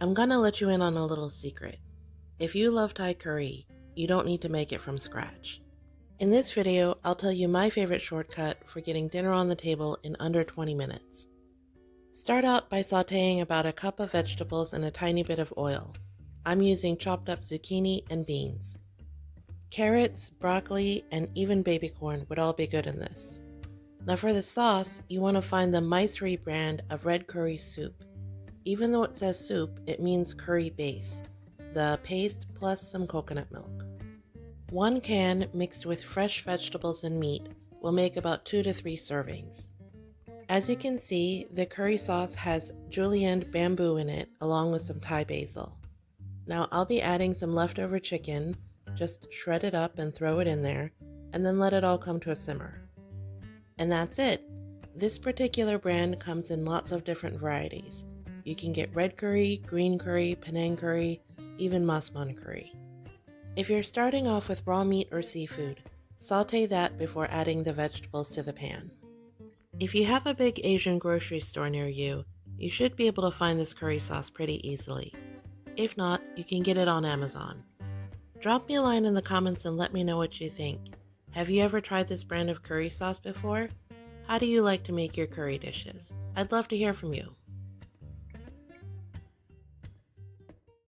I'm gonna let you in on a little secret. If you love Thai curry, you don't need to make it from scratch. In this video, I'll tell you my favorite shortcut for getting dinner on the table in under 20 minutes. Start out by sauteing about a cup of vegetables in a tiny bit of oil. I'm using chopped up zucchini and beans. Carrots, broccoli, and even baby corn would all be good in this. Now for the sauce, you want to find the Mysore brand of red curry soup. Even though it says soup, it means curry base, the paste plus some coconut milk. 1 can mixed with fresh vegetables and meat will make about 2 to 3 servings. As you can see, the curry sauce has julienned bamboo in it along with some Thai basil. Now I'll be adding some leftover chicken, just shred it up and throw it in there, and then let it all come to a simmer. And that's it. This particular brand comes in lots of different varieties. You can get red curry, green curry, Penang curry, even masman curry. If you're starting off with raw meat or seafood, saute that before adding the vegetables to the pan. If you have a big Asian grocery store near you, you should be able to find this curry sauce pretty easily. If not, you can get it on Amazon. Drop me a line in the comments and let me know what you think. Have you ever tried this brand of curry sauce before? How do you like to make your curry dishes? I'd love to hear from you.